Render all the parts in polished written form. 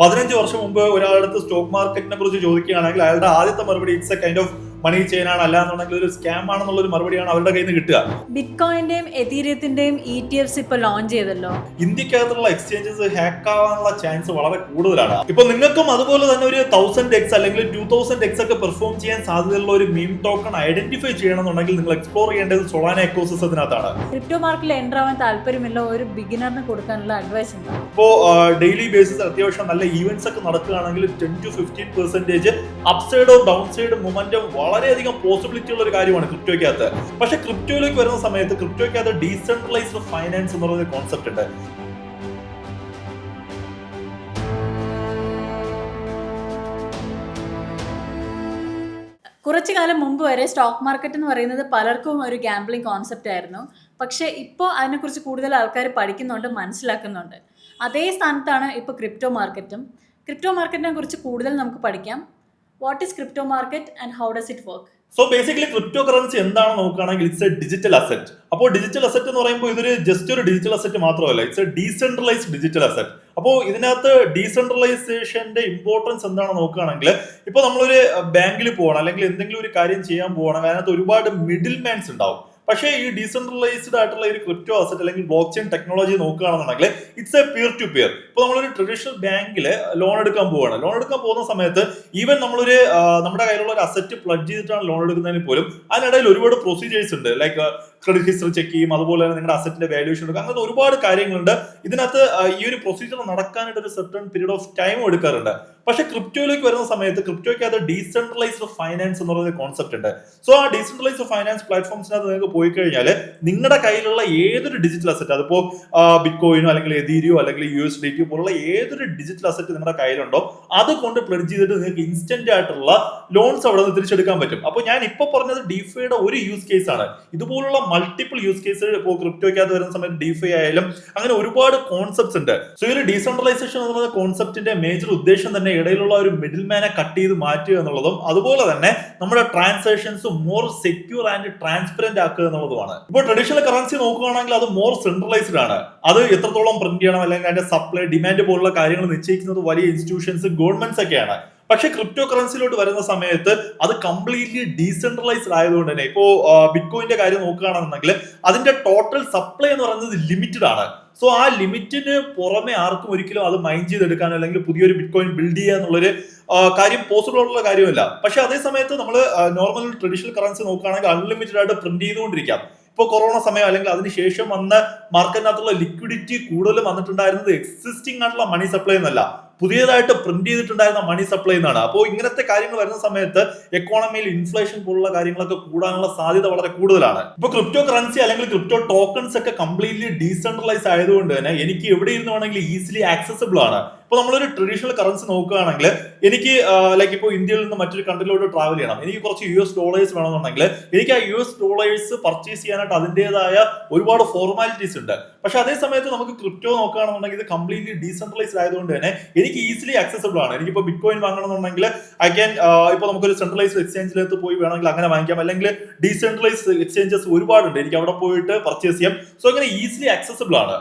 15 വർഷം മുമ്പ് ഒരാളടുത്ത് സ്റ്റോക്ക് മാർക്കറ്റിനെ കുറിച്ച് ചോദിക്കുകയാണെങ്കിൽ അയാളുടെ ആദ്യത്തെ മറുപടി it's a kind of money chain ആണ്, അല്ലാന്നുണ്ടെങ്കിൽ ഒരു സ്കാം ആണെന്നുള്ള ഒരു മറുപടിയാണ് അവരുടെ കയ്യിൽ നിന്ന് കിട്ടുക. ബിറ്റ്കോയിന്റെയും എതീരിയത്തിന്റെയും ETFs ഇപ്പൊ ലോഞ്ച് ചെയ്തല്ലോ. ഇന്ത്യക്കകത്തുള്ള എക്സ്ചേഞ്ചസ് ഹാക്ക് ആവാനുള്ള ചാൻസ് വളരെ കൂടുതലാണ്. ഇപ്പൊ നിങ്ങൾക്കും അതുപോലെ തന്നെ ഒരു 1000x അല്ലെങ്കിൽ 2000x ഒക്കെ പെർഫോം ചെയ്യാൻ സാധ്യതയുള്ള ഒരു മീം ടോക്കൺ ഐഡന്റിഫൈ ചെയ്യണമെന്നുണ്ടെങ്കിൽ നിങ്ങൾ എക്സ്പ്ലോർ ചെയ്യേണ്ടത് സൊളാന എക്കോസിസ്റ്റത്തിനകത്താണ്. ക്രിപ്റ്റോ മാർക്കറ്റിൽ എൻ്റർ ആവാൻ താല്പര്യമില്ല ഒരു ബിഗിനറിന് കൊടുക്കാനുള്ള അഡ്വൈസ് എന്താ? ഇപ്പോ ഡെയിലി ബേസിസ് അത്യാവശ്യം നല്ല ഈവന്റ്സ് ഒക്കെ നടക്കുകയാണെങ്കിൽ 10 to 15% upside or down side momentum വളരെയധികം പോസിബിലിറ്റി ഉള്ള ഒരു കാര്യമാണ് ക്രിപ്റ്റോയ്ക്കകത്ത്. പക്ഷെ ക്രിപ്റ്റോയിലേക്ക് വരുന്ന സമയത്ത് ക്രിപ്റ്റോയ്ക്കകത്ത് ഡീസെൻട്രലൈസ്ഡ് ഫൈനാൻസ് എന്ന് പറയുന്ന കോൺസെപ്റ്റ് ഉണ്ട്. കുറച്ചു കാലം മുമ്പ് വരെ സ്റ്റോക്ക് മാർക്കറ്റ് എന്ന് പറയുന്നത് പലർക്കും ഒരു ഗാംബ്ലിംഗ് കോൺസെപ്റ്റ് ആയിരുന്നു. പക്ഷേ ഇപ്പോൾ അതിനെക്കുറിച്ച് കൂടുതൽ ആൾക്കാർ പഠിക്കുന്നുണ്ട്, മനസ്സിലാക്കുന്നുണ്ട്. അതേ സ്ഥാനത്താണ് ഇപ്പോൾ ക്രിപ്റ്റോ മാർക്കറ്റും. ക്രിപ്റ്റോ മാർക്കറ്റിനെ കുറിച്ച് കൂടുതൽ നമുക്ക് പഠിക്കാം. What is crypto market and how does it work? So basically crypto currency എന്താണെന്ന് നോക്കുകയാണെങ്കിൽ ഇറ്റ്സ് എ ഡിജിറ്റൽ അസെറ്റ്. അപ്പോൾ ഡിജിറ്റൽ അസെറ്റ് എന്ന് പറയുമ്പോൾ ഇതൊരു ജസ്റ്റ് ഒരു ഡിജിറ്റൽ അസെറ്റ് മാത്രമല്ല, it's A decentralised digital asset. അപ്പോൾ ഇതിനകത്ത് ഡീസെൻട്രലൈസേഷന്റെ ഇമ്പോർട്ടൻസ് എന്താണെന്ന് നോക്കുകയാണെങ്കിൽ ഇപ്പോൾ നമ്മളൊരു ബാങ്കിൽ പോകണം അല്ലെങ്കിൽ എന്തെങ്കിലും ഒരു കാര്യം ചെയ്യാൻ പോകണം, അതിനകത്ത് ഒരുപാട് മിഡിൽ മാൻസ് ഉണ്ടാവും. പക്ഷേ ഈ ഡീസെൻട്രലൈസ്ഡ് ആയിട്ടുള്ള ഒരു ക്രിപ്റ്റോ അസെറ്റ് അല്ലെങ്കിൽ ബ്ലോക്ക് ചെയിൻ ടെക്നോളജി നോക്കുകയാണെന്നുണ്ടെങ്കിൽ it's a peer to peer. ഇപ്പോൾ നമ്മളൊരു ട്രഡീഷണൽ ബാങ്കിൽ ലോൺ എടുക്കാൻ പോവുകയാണ്. ലോൺ എടുക്കാൻ പോകുന്ന സമയത്ത് ഈവൻ നമ്മളൊരു നമ്മുടെ കയ്യിലുള്ള ഒരു അസെറ്റ് പ്ലഡ് ചെയ്തിട്ടാണ് ലോൺ എടുക്കുന്നതിന് പോലും അതിനിടയിൽ ഒരുപാട് പ്രൊസീജിയേഴ്സ് ഉണ്ട്. ലൈക്ക് ക്രെഡിറ്റ് ഹിസ്റ്ററി ചെക്ക് ചെയ്യും, അതുപോലെ തന്നെ നിങ്ങളുടെ അസറ്റിന്റെ വാല്യൂഷൻ എടുക്കും, അങ്ങനത്തെ ഒരുപാട് കാര്യങ്ങളുണ്ട്. ഇതിനകത്ത് ഈ ഒരു പ്രൊസീജിയർ നടക്കാനായിട്ട് ഒരു സർട്ടൺ പീരീഡ് ഓഫ് ടൈം എടുക്കാറുണ്ട്. പക്ഷെ ക്രിപ്റ്റോയിലേക്ക് വരുന്ന സമയത്ത് ക്രിപ്റ്റോയ്ക്ക് അത് ഡീസെൻട്രലൈസ്ഡ് ഫൈനാൻസ് എന്ന് പറയുന്ന കോൺസെപ്റ്റ് ഉണ്ട്. സോ ആ ഡീസെൻട്രലൈസ്ഡ് ഫൈനാൻസ് പ്ലാറ്റ്ഫോംസിനകത്ത് നിങ്ങൾക്ക് പോയി കഴിഞ്ഞാൽ നിങ്ങളുടെ കയ്യിലുള്ള ഏതൊരു ഡിജിറ്റൽ അസറ്റ്, അതിപ്പോ ബിറ്റ്കോയിനോ അല്ലെങ്കിൽ എതീരിയോ അല്ലെങ്കിൽ USDT പോലുള്ള ഏതൊരു ഡിജിറ്റൽ അസറ്റ് നിങ്ങളുടെ കയ്യിലുണ്ടോ അത് കൊണ്ട് പ്ലെഡ്ജ് ചെയ്തിട്ട് നിങ്ങൾക്ക് ഇൻസ്റ്റന്റ് ആയിട്ടുള്ള ലോൺസ് അവിടെ നിന്ന് തിരിച്ചെടുക്കാൻ പറ്റും. അപ്പോൾ ഞാൻ ഇപ്പൊ പറഞ്ഞത് ഡിഫൈയുടെ ഒരു യൂസ് കേസ് ആണ്. ഇതുപോലുള്ള മൾട്ടിപ്പിൾ യൂസ് കേസ് ഇപ്പോൾ ക്രിപ്റ്റോയ്ക്കകത്ത് വരുന്ന സമയത്ത് ഡിഫൈ ആയാലും അങ്ങനെ ഒരുപാട് കോൺസെപ്റ്റ്സ് ഉണ്ട്. സോ ഈ ഒരു ഡീസെൻട്രലൈസേഷൻ എന്ന് പറയുന്ന കോൺസെപ്റ്റിന്റെ മേജർ ഉദ്ദേശം തന്നെ ഇടയിലുള്ള ഒരു മിഡിൽ മാനെ കട്ട് ചെയ്ത് മാറ്റുക എന്നുള്ളതും അതുപോലെ തന്നെ നമ്മുടെ transactions more secure and transparent ആക്കുക എന്നുള്ളതുമാണ്. ഇപ്പോൾ ട്രഡീഷണൽ കറൻസി നോക്കുകയാണെങ്കിൽ അത് മോർ സെൻട്രലൈസ്ഡ് ആണ്. അത് എത്രത്തോളം പ്രിന്റ് ചെയ്യണം അല്ലെങ്കിൽ അതിന്റെ സപ്ലൈ ഡിമാൻഡ് പോലുള്ള കാര്യങ്ങൾ നിശ്ചയിക്കുന്നത് വലിയ ഇൻസ്റ്റിറ്റ്യൂഷൻസ് ഗവൺമെന്റ്സ് ഒക്കെയാണ്. പക്ഷെ ക്രിപ്റ്റോ കറൻസിയിലോട്ട് വരുന്ന സമയത്ത് അത് കംപ്ലീറ്റ്ലി ഡീസെൻട്രലൈസ്ഡ് ആയതുകൊണ്ട് തന്നെ ഇപ്പോ ബിറ്റ്കോയിന്റെ കാര്യം നോക്കുകയാണെന്നുണ്ടെങ്കിൽ അതിന്റെ ടോട്ടൽ സപ്ലൈ എന്ന് പറയുന്നത് ലിമിറ്റഡ് ആണ്. സോ ആ ലിമിറ്റിന് പുറമെ ആർക്കും ഒരിക്കലും അത് മൈൻഡ് ചെയ്തെടുക്കാനോ അല്ലെങ്കിൽ പുതിയൊരു ബിറ്റ്കോയിൻ ബിൽഡ് ചെയ്യുക എന്നുള്ളൊരു കാര്യം പോസിബിൾ ആയിട്ടുള്ള കാര്യമല്ല. പക്ഷെ അതേ സമയത്ത് നമ്മൾ നോർമൽ ട്രഡീഷണൽ കറൻസി നോക്കുകയാണെങ്കിൽ അൺലിമിറ്റഡ് ആയിട്ട് പ്രിന്റ് ചെയ്തുകൊണ്ടിരിക്കാം. ഇപ്പോൾ കൊറോണ സമയം അല്ലെങ്കിൽ അതിനുശേഷം വന്ന മാർക്കറ്റിനകത്തുള്ള ലിക്വിഡിറ്റി കൂടുതലും വന്നിട്ടുണ്ടായിരുന്നത് എക്സിസ്റ്റിംഗ് ആയിട്ടുള്ള മണി സപ്ലൈ എന്നല്ല, പുതിയതായിട്ട് പ്രിന്റ് ചെയ്തിട്ടുണ്ടായിരുന്ന മണി സപ്ലൈ എന്നാണ്. അപ്പോൾ ഇങ്ങനത്തെ കാര്യങ്ങൾ വരുന്ന സമയത്ത് എക്കോണമിയിൽ ഇൻഫ്ലേഷൻ പോലുള്ള കാര്യങ്ങളൊക്കെ കൂടാനുള്ള സാധ്യത വളരെ കൂടുതലാണ്. ഇപ്പൊ ക്രിപ്റ്റോ കറൻസി അല്ലെങ്കിൽ ക്രിപ്റ്റോ ടോക്കൺസ് ഒക്കെ കംപ്ലീറ്റ്ലി ഡീസെൻട്രലൈസ് ആയതുകൊണ്ട് തന്നെ എനിക്ക് എവിടെ ഇരുന്ന് വേണമെങ്കിൽ ഈസിലി ആക്സസിബിൾ ആണ്. ഇപ്പൊ നമ്മളൊരു ട്രഡീഷണൽ കറൻസി നോക്കുകയാണെങ്കിൽ എനിക്ക് ലൈക്ക് ഇപ്പോൾ ഇന്ത്യയിൽ നിന്ന് മറ്റൊരു കൺട്രിയിലോട്ട് ട്രാവൽ ചെയ്യണം, എനിക്ക് കുറച്ച് US$ വേണമെന്നുണ്ടെങ്കിൽ എനിക്ക് ആ US$ പർച്ചേസ് ചെയ്യാനായിട്ട് അതിൻ്റെതായ ഒരുപാട് ഫോർമാലിറ്റീസ് ഉണ്ട്. പക്ഷെ അതേ സമയത്ത് നമുക്ക് ക്രിപ്റ്റോ നോക്കുകയാണെന്നുണ്ടെങ്കിൽ ഇത് കംപ്ലീറ്റ്ലി ഡീസെൻട്രലൈസ്ഡ് ആയതുകൊണ്ട് തന്നെ എനിക്ക് ഈസിലി ആക്സസിബിൾ ആണ്. എനിക്കിപ്പോൾ ബിറ്റ്കോയിൻ വാങ്ങണമെന്നുണ്ടെങ്കിൽ ഐ ക്യാൻ ഇപ്പോൾ നമുക്കൊരു സെൻട്രലൈസ്ഡ് എക്സ്ചേഞ്ചിലേക്ക് പോയി വേണമെങ്കിൽ അങ്ങനെ വാങ്ങിക്കാം, അല്ലെങ്കിൽ ഡീസെൻട്രലൈസ്ഡ് എക്സ്ചേഞ്ചസ് ഒരുപാടുണ്ട്, എനിക്ക് അവിടെ പോയിട്ട് പർച്ചേസ് ചെയ്യാം. സോ അങ്ങനെ ഈസിലി ആക്സസിബിൾ ആണ്.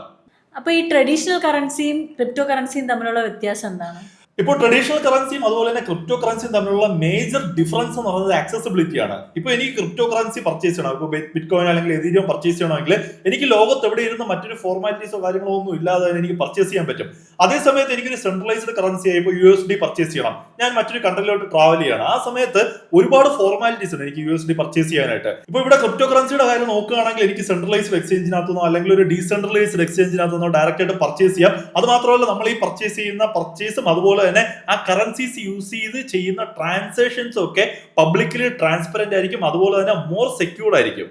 അപ്പോൾ ഈ ട്രഡീഷണൽ കറൻസിയും ക്രിപ്റ്റോ കറൻസിയും തമ്മിലുള്ള വ്യത്യാസം എന്താണ്? ഇപ്പോൾ ട്രഡീഷണൽ കറൻസിയും അതുപോലെ തന്നെ ക്രിപ്റ്റോ കറൻസിയും തമ്മിലുള്ള മേജർ ഡിഫറൻസ് എന്ന് പറയുന്നത് ആക്സസിബിലിറ്റി ആണ്. ഇപ്പോൾ എനിക്ക് ക്രിപ്റ്റോ കറൻസി പർച്ചേസ് ചെയ്യണം, ഇപ്പോൾ ബിറ്റ്കോയിൻ അല്ലെങ്കിൽ എതീരിയം പർച്ചേസ് ചെയ്യണമെങ്കിൽ എനിക്ക് ലോകത്ത് എവിടെ ഇരുന്ന് മറ്റൊരു ഫോർമാലിറ്റീസോ കാര്യങ്ങളോ ഒന്നും ഇല്ലാതെ തന്നെ എനിക്ക് പർച്ചേസ് ചെയ്യാൻ പറ്റും. അതേസമയത്ത് എനിക്കൊരു സെൻട്രലൈസ്ഡ് കറൻസി ആയി ഇപ്പോൾ USD പർച്ചേസ് ചെയ്യണം, ഞാൻ മറ്റൊരു കൺട്രിയിലോട്ട് ട്രാവൽ ചെയ്യണം, ആ സമയത്ത് ഒരുപാട് ഫോർമാലിറ്റീസ് ഉണ്ട് എനിക്ക് USD പർച്ചേസ് ചെയ്യാനായിട്ട്. ഇപ്പോൾ ഇവിടെ ക്രിപ്റ്റോ കറൻസിയുടെ കാര്യം നോക്കുകയാണെങ്കിൽ എനിക്ക് സെൻട്രലൈസ്ഡ് എക്സ്ചേഞ്ചിനകത്തുനിന്നോ അല്ലെങ്കിൽ ഒരു ഡീസെൻട്രലൈസ്ഡ് എക്സ്ചേഞ്ചിനകത്തുനിന്നോ ഡയറക്റ്റ് ആയിട്ട് പർച്ചേസ് ചെയ്യാം. അത് മാത്രമല്ല നമ്മൾ ഈ പർച്ചേസ് ചെയ്യുന്ന പർച്ചേസും അതുപോലെ തന്നെ ആ കറൻസീസ് യൂസ് ചെയ്ത് ചെയ്യുന്ന ട്രാൻസാക്ഷൻസും ഒക്കെ പബ്ലിക്കലി ട്രാൻസ്പെറന്റ് ആയിരിക്കും, അതുപോലെ തന്നെ മോർ സെക്യൂർഡ് ആയിരിക്കും.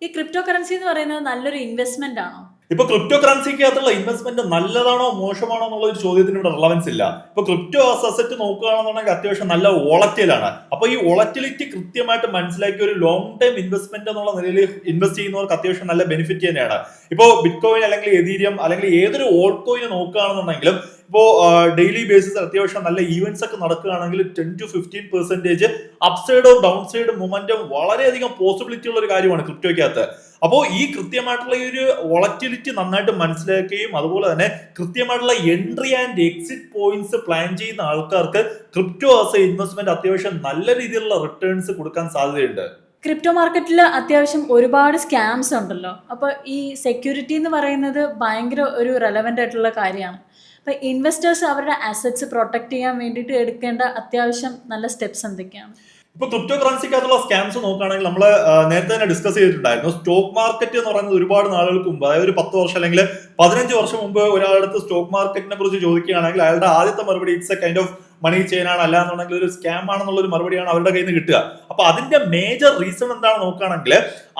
ഈ ക്രിപ്റ്റോ കറൻസി എന്ന് പറയുന്നത് നല്ലൊരു ഇൻവെസ്റ്റ്മെന്റ് ആണോ? ഇപ്പൊ ക്രിപ്റ്റോ കറൻസിക്കകത്തുള്ള ഇൻവെസ്റ്റ്മെന്റ് നല്ലതാണോ മോശമാണോ എന്നുള്ള ഒരു ചോദ്യത്തിന് ഇവിടെ റിലവൻസ് ഇല്ല. ഇപ്പൊ ക്രിപ്റ്റോ അസറ്റ് നോക്കുകയാണെന്നുണ്ടെങ്കിൽ അത്യാവശ്യം നല്ല വോളറ്റൈലാണ്. അപ്പൊ ഈ വോളറ്റിലിറ്റി കൃത്യമായിട്ട് മനസ്സിലാക്കിയ ഒരു ലോങ് ടൈം ഇൻവെസ്റ്റ്മെന്റ് എന്നുള്ള നിലയിൽ ഇൻവെസ്റ്റ് ചെയ്യുന്നവർക്ക് അത്യാവശ്യം നല്ല ബെനിഫിറ്റ് തന്നെയാണ്. ഇപ്പോൾ ബിറ്റ്കോയിൻ അല്ലെങ്കിൽ എതീരിയം അല്ലെങ്കിൽ ഏതൊരു ഓൾട്ട് കോയിൻ നോക്കുകയാണെന്നുണ്ടെങ്കിലും ഇപ്പോൾ ഡെയിലി ബേസിസ് അത്യാവശ്യം നല്ല ഈവന്റ്സ് ഒക്കെ നടക്കുകയാണെങ്കിൽ 10-15% upside or down side momentum വളരെയധികം പോസിബിലിറ്റി ഉള്ള ഒരു കാര്യമാണ് ക്രിപ്റ്റോയ്ക്കകത്ത്. അപ്പോൾ ഈ കൃത്യമായിട്ടുള്ള ഈ ഒരു വോളറ്റിലിറ്റി നന്നായിട്ട് മനസ്സിലാക്കുകയും അതുപോലെ തന്നെ കൃത്യമായിട്ടുള്ള entry and exit points plan ചെയ്യുന്ന ആൾക്കാർക്ക് ക്രിപ്റ്റോ ആസ് എ ഇൻവെസ്റ്റ്മെന്റ് അത്യാവശ്യം നല്ല രീതിയിലുള്ള റിട്ടേൺസ് കൊടുക്കാൻ സാധ്യതയുണ്ട്. ക്രിപ്റ്റോ മാർക്കറ്റിൽ അത്യാവശ്യം ഒരുപാട് സ്കാംസ് ഉണ്ടല്ലോ. അപ്പോൾ ഈ സെക്യൂരിറ്റി എന്ന് പറയുന്നത് ഭയങ്കര ഒരു റെലവൻ്റ് ആയിട്ടുള്ള കാര്യമാണ്. അപ്പോൾ ഇൻവെസ്റ്റേഴ്സ് അവരുടെ അസറ്റ്സ് പ്രൊട്ടക്ട് ചെയ്യാൻ വേണ്ടിയിട്ട് എടുക്കേണ്ട അത്യാവശ്യം നല്ല സ്റ്റെപ്സ് എന്തൊക്കെയാണ്? ഇപ്പൊ ക്രിപ്റ്റോ കറൻസിക്കകത്തുള്ള സ്കാംസ് നോക്കുകയാണെങ്കിൽ നമ്മൾ നേരത്തെ തന്നെ ഡിസ്കസ് ചെയ്തിട്ടുണ്ടായിരുന്നു. സ്റ്റോക്ക് മാർക്കറ്റ് എന്ന് പറയുന്നത് ഒരുപാട് നാളുകൾക്ക് മുമ്പ്, അതായത് ഒരു 10 വർഷം അല്ലെങ്കിൽ 15 വർഷം മുമ്പ് ഒരാളടുത്ത് സ്റ്റോക്ക് മാർക്കറ്റിനെ കുറിച്ച് ചോദിക്കുകയാണെങ്കിൽ അയാളുടെ ആദ്യത്തെ മറുപടി it's a kind of money chain ആണ്, അല്ല എന്നുണ്ടെങ്കിൽ ഒരു സ്കാം ആണെന്നുള്ള ഒരു മറുപടിയാണ് അവരുടെ കയ്യിൽ നിന്ന് കിട്ടുക. അപ്പൊ അതിന്റെ മേജർ റീസൺ എന്താണെന്ന് നോക്കുകയാണെങ്കിൽ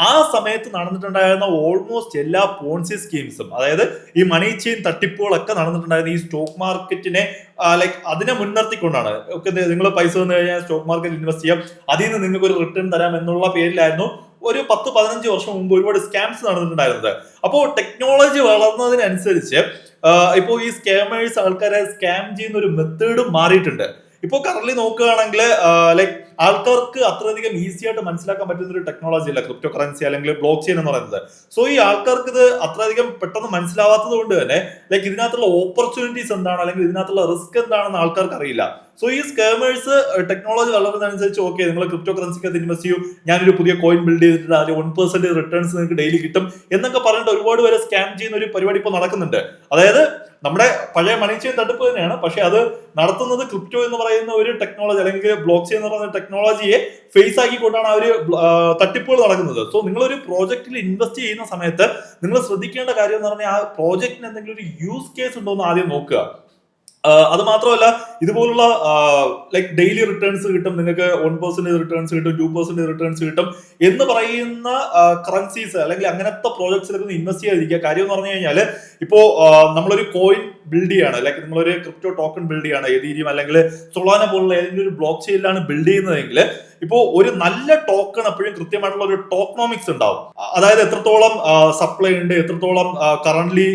ആ സമയത്ത് നടന്നിട്ടുണ്ടായിരുന്ന ഓൾമോസ്റ്റ് എല്ലാ പോൺസി സ്കീംസും, അതായത് ഈ മണി ചെയിൻ തട്ടിപ്പുകളൊക്കെ നടന്നിട്ടുണ്ടായിരുന്ന ഈ സ്റ്റോക്ക് മാർക്കറ്റിനെ ലൈക്ക് അതിനെ മുൻനിർത്തിക്കൊണ്ടാണ്. ഒക്കെ നിങ്ങൾ പൈസ വന്നു കഴിഞ്ഞാൽ സ്റ്റോക്ക് മാർക്കറ്റിൽ ഇൻവെസ്റ്റ് ചെയ്യാം, അതിൽ നിന്ന് നിങ്ങൾക്ക് ഒരു റിട്ടേൺ തരാം എന്നുള്ള പേരിലായിരുന്നു ഒരു 10-15 വർഷം മുമ്പ് ഒരുപാട് സ്കാംസ് നടന്നിട്ടുണ്ടായിരുന്നത്. അപ്പോൾ ടെക്നോളജി വളർന്നതിനനുസരിച്ച് ഇപ്പോൾ ഈ സ്കാമേഴ്സ് ആൾക്കാരെ സ്കാം ചെയ്യുന്ന ഒരു മെത്തേഡും മാറിയിട്ടുണ്ട്. ഇപ്പോൾ കറന്റ് നോക്കുകയാണെങ്കിൽ ലൈക്ക് ആൾക്കാർക്ക് അത്രയധികം ഈസി ആയിട്ട് മനസ്സിലാക്കാൻ പറ്റുന്ന ഒരു ടെക്നോളജി അല്ല ക്രിപ്റ്റോ കറൻസി അല്ലെങ്കിൽ ബ്ലോക്ക് ചെയിൻ എന്ന് പറയുന്നത്. സോ ഈ ആൾക്കാർക്ക് ഇത് അത്രയധികം പെട്ടെന്ന് മനസ്സിലാവാത്തത് കൊണ്ട് തന്നെ ലൈക്ക് ഇതിനകത്തുള്ള ഓപ്പർച്യൂണിറ്റീസ് എന്താണ് അല്ലെങ്കിൽ ഇതിനകത്തുള്ള റിസ്ക് എന്താണെന്ന് ആൾക്കാർക്ക് അറിയില്ല. സോ ഈ സ്കാമേഴ്സ് ടെക്നോളജി വളരുന്നതനുസരിച്ച് ഓക്കെ നിങ്ങൾ ക്രിപ്റ്റോ കറൻസിക്കകത്ത് ഇൻവെസ്റ്റ് ചെയ്യൂ, ഞാനൊരു പുതിയ കോയിൻ ബിൽഡ് ചെയ്തിട്ട് അതിൽ 1% റിട്ടേൺസ് നിങ്ങൾക്ക് ഡെയിലി കിട്ടും എന്നൊക്കെ പറഞ്ഞിട്ട് ഒരുപാട് പേരെ സ്കാം ചെയ്യുന്ന ഒരു പരിപാടി ഇപ്പോൾ നടക്കുന്നുണ്ട്. അതായത് നമ്മുടെ പഴയ മണി ചെയിൻ തട്ടിപ്പ് തന്നെയാണ്, പക്ഷെ അത് നടത്തുന്നത് ക്രിപ്റ്റോ എന്ന് പറയുന്ന ഒരു ടെക്നോളജി അല്ലെങ്കിൽ ബ്ലോക്ക് ചെയിൻ എന്ന് പറയുന്ന ടെക്നോളജിയെ ഫേസ് ആക്കിക്കൊണ്ടാണ് ആ ഒരു തട്ടിപ്പുകൾ നടക്കുന്നത്. സോ നിങ്ങളൊരു പ്രോജക്റ്റിൽ ഇൻവെസ്റ്റ് ചെയ്യുന്ന സമയത്ത് നിങ്ങൾ ശ്രദ്ധിക്കേണ്ട കാര്യം എന്ന് പറഞ്ഞാൽ ആ പ്രോജക്റ്റിന് എന്തെങ്കിലും ഒരു യൂസ് കേസ് ഉണ്ടോ എന്ന് ആദ്യം നോക്കുക. അത് മാത്രമല്ല ഇതുപോലുള്ള ലൈക്ക് ഡെയിലി റിട്ടേൺസ് കിട്ടും, നിങ്ങൾക്ക് 1% റിട്ടേൺസ് കിട്ടും, 2% റിട്ടേൺസ് കിട്ടും എന്ന് പറയുന്ന കറൻസീസ് അല്ലെങ്കിൽ അങ്ങനത്തെ പ്രോജക്ട്സിലൊക്കെ ഇൻവെസ്റ്റ് ചെയ്യാതിരിക്കുക. കാര്യം എന്ന് പറഞ്ഞു കഴിഞ്ഞാൽ ഇപ്പോ നമ്മളൊരു കോയിൻ ബിൽഡ് ചെയ്യാണ്, ലൈക്ക് നിങ്ങളൊരു ക്രിപ്റ്റോ ടോക്കൺ ബിൽഡ് ചെയ്യാണ്, എതീരിയം അല്ലെങ്കിൽ സൊളാന പോലുള്ള ഏതെങ്കിലും ഒരു ബ്ലോക്ക് ചെയിനിലാണ് ബിൽഡ് ചെയ്യുന്നതെങ്കിൽ ഇപ്പോ ഒരു നല്ല ടോക്കൺ എപ്പോഴും കൃത്യമായിട്ടുള്ള ഒരു ടോക്കണോമിക്സ് ഉണ്ടാവും. അതായത് എത്രത്തോളം സപ്ലൈ ഉണ്ട്, എത്രത്തോളം കറന്റ്ലി